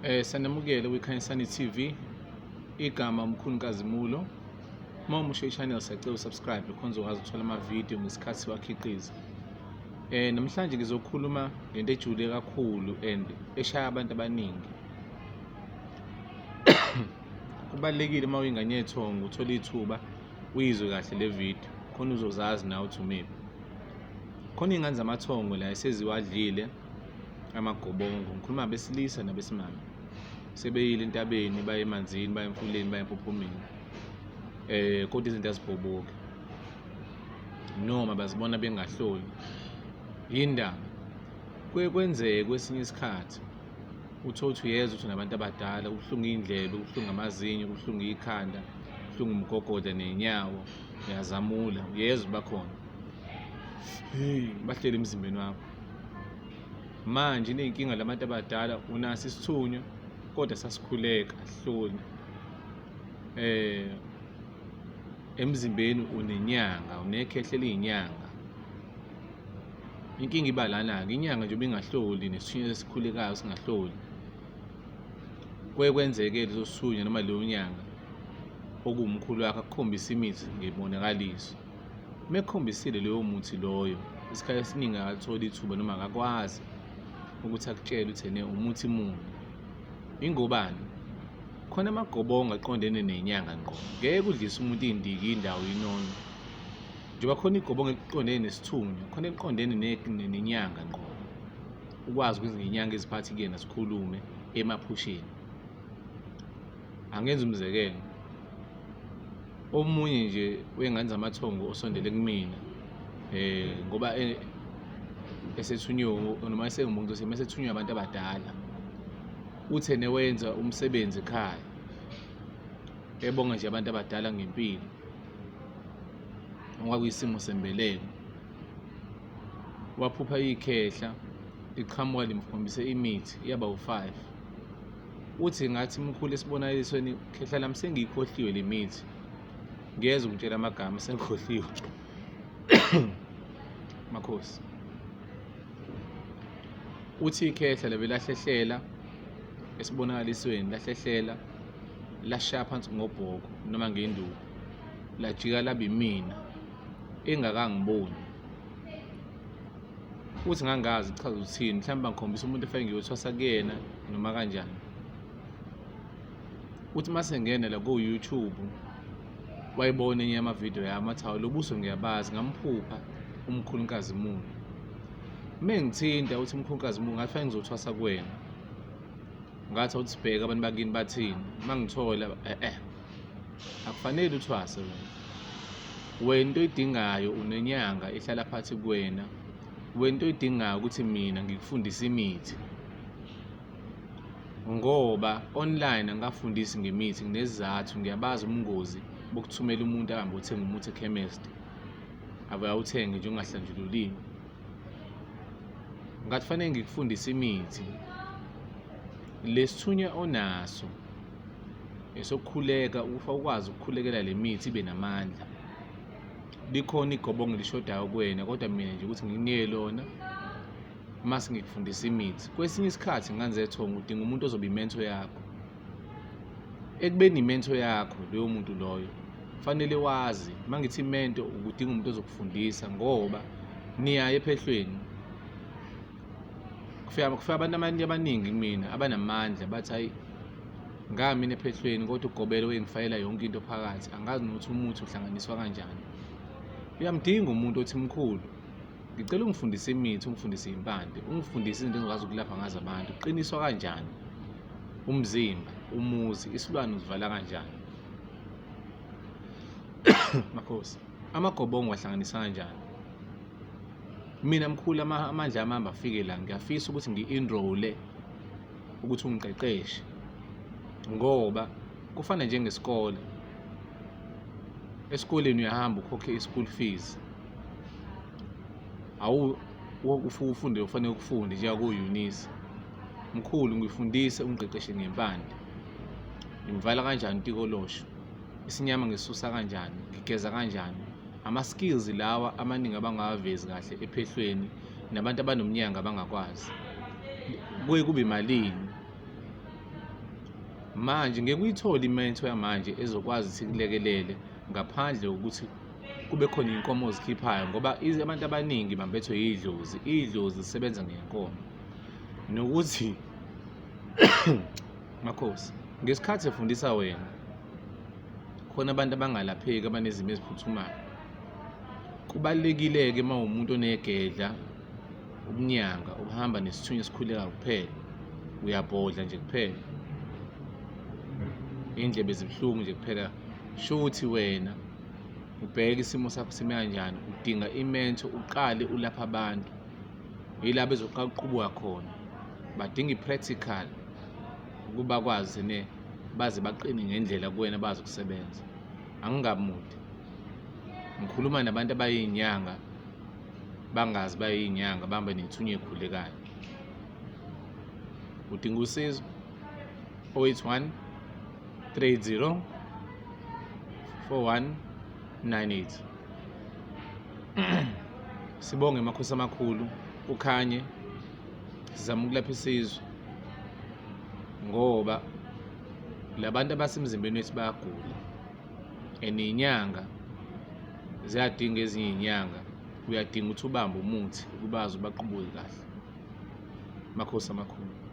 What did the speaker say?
Sanamukele kwiKHANYISANI TV, igama Mkhulu Nkhazimulo. Uma umusha i-channel siyacela usubscribe khona uzokwazi ukuthola amavidiyo ngesikhathi siwakhiqiza. Namhlanje ngizokhuluma ngento ejule kakhulu and eshaya abantu abaningi. Kubalulekile uma uyingane yethongo uthola ithuba uyizwe kahle le video khona uzozazi nawe ukuthi umephi. Khona iy'ngane zamathongo la eseziwadlile amagobongo, ngikhuluma abesilisa nabesimame. Sebeyile entabeni, baye emanzini, baye emfuleni, baye empophomeni. Kodwa izinto azibhoboki noma bazibona bengahloli. Yindaba kuye kwenzeke kwesinye isikhathi uthola ukuthi uyezwa ukuthi nabantu abadala kubuhlungu iy'ndlebe, kubuhlungu amazinyo, kubuhlungu ikhanda, kubuhlungu umgogodla ney'nyawo, uyazamula, uyezwa bakhona bahleli emzimbeni wakho. Manje iney'nkinga labantu abadala, unaso isithunywa kodwa sasikhuleka asihloli. Emzimbeni unenyanga, unekhehla eliyinyanga. Inkinga iba lana-ke, inyanga nje bingahloli nesithunywa esikhulekayo singahloli. Kuye kwenzeke leso sithunywa noma leyo nyanga okuwumkhulu wakho akukhombisa imithi ngebonakaliso. Uma ekukhombisile leyo muthi loyo, isikhathi esiningi akalithola ithuba noma akakwazi ukuthi akutshele ukuthi umuthi muni. Ingobani? Khona amagobongo aqondene nenyanga ngqo. Ngeke udlise umuntu iy'ndiki indawo inono. Njengoba khona igobongo eliqondene nesithunywa, khona eliqondene nenyanga ngqo. Ukwazi ukuthi ngey'nyanga eziphathi kuyena sikhulume emaphusheni. Angenza umzekelo. Omunye nje wey'ngane zamathongo osondele kumina, ngoba esethunyiwe noma esengumuntu esethunywa abantu abadala, uthi wenza umsebenzi ekhaya, ebonga nje abantu abadala ngempilo, okwakuyisimo sembeleko. Waphupha ikhehla liqhamuka limkhombise imithi yaba u-5. Uthi ngathi mkhulu esibonakalisweni, khehla lami sengiyikhohliwe le mithi, ngiyeza ukutshela amagama sengikhohliwe. Makhosi. Uthi ikhehla lebe lahlehlela esibonakalisweni, lahlehlela lashaya phansi ngobhoko noma ngenduku, lajika laba imina engakangiboni. Uthi ngangazi ichaza ukuthini, mhlawumbe bangikhombisa umuntu efake ngiyothwasa kuyena noma kanjani. Uthi mase ngena la ku-YouTube wayibona enye yamavidiyo yami, athi hawu lo buso ngiyabazi, ngamphupha uMkhulu Nkhazimulo. Uma ngithinta uthi Mkhulu Nkhazimulo, ngathi fanele ngizothwasa kuwena. Ngathi awuthi sibheke abantu bakini bathini. Uma ngithola akufanele uthwase wena. Wena into oyidingayo unenyanga ehlala phansi kuwena. Wena into oyidingayo ukuthi mina ngikufundise imithi, ngoba online angikafundisi ngemithi, nginesizathu, ngiyabazi ubungozi bokuthumela umuntu ahambe uthenga umuthi ekhemist, abe awuthenge nje ungahlanjululiwe. Ngathi fanele ngikufundise imithi. Lesithunywa onaso esokukhuleka, ukwazi ukukhulekela le mithi ibe namandla. Likhona igobongo lishodayo kuwena, kodwa mina nje ukuthi ngikunike lona mase ngikufundisa imithi. Kwesinye isikhathi ngane zethongo udinga umuntu ozoba imento yakho. Ekubeni imento yakho leyo muntu loyo, kufanele wazi, uma ngithi imento ukudinga umuntu ozokufundisa, ngoba niyaye ephehlweni. Kufika abantu abaningi kumina abanamandla bathi hayi, ngami mina ephehlweni kodwa ugobelo wengifayela yonke into phakathi, angazi nokuthi umuthi uhlanganiswa kanjani. Uyamdinga umuntu othi mkhulu, ngicela ungifundise imithi, ungifundise impande, ungifundise izinto engikwazi ukulapha ngazo abantu, uqiniswa kanjani umzimba, umuzi, isilwane uzivala kanjani. Makhosi, amagobongo wahlanganisa kanjani? Mina mkhulu, amandla amahamba afike la, ngiyafisa ukuthi ngi-enroll-e ukuthi ungiqeqeshe, ngoba kufana njengesikole. Esikoleni uyahamba ukhokhe i-school fees, ufunde ufanele ukufunde njengaku-Unisa. Mkhulu, ngifundise ungiqeqeshe ngempande. Ngivala kanjani utikolosho, isinyama ngisisusa kanjani, ngigeza kanjani. Ama-skills lawa amaningi abangawavezi kahle ephehlweni nabantu abanomnyanga abangakwazi. Kuye kube malini Manje ngeke uyithole imento yamanje ezokwazi ukuthi kulekelele ngaphandle kokuthi kube khona iy'nkomo ozikhiphayo, ngoba abantu abaningi bambethwe yidlozi. Idlozi zisebenza ngenkomo, nokuthi Makhosi, ngesikhathi efundisa wena, khona abantu abangalapheki abanezimo eziphuthumayo. Kubalulekile-ke uma uwumuntu onegedla, ubunyanga, uhamba nesithunywa esikhulekayo kuphela, uyabhodla nje kuphela, iy'ndlebe zibuhlungu nje kuphela, shuthi wena ubheke isimo sakho sime kanjani, udinga imento, uqale ulapha abantu. Yila bezoqala ukuqubuka khona, badinga i-practical ukuba bakwazi baze baqine ngendlela kuwena bazi ukusebenza. Angingabi mude, ngikhuluma nabantu abayinyanga, bangazi bayinyanga, bahamba nethunya ekhulekayo. Udinga usizo, 081 30 4198. Sibonge Makhosi amakhulu, ukhanye, sizama ukulapha isizwe, ngoba labantu abasemzimbeni wethu bayagula, and iy'nyanga ziyadinga ezinye iy'nyanga, uyadinga ukuthi ubambe umuthi ukubazi ubaqubuke kahle. Makhosi amakhulu.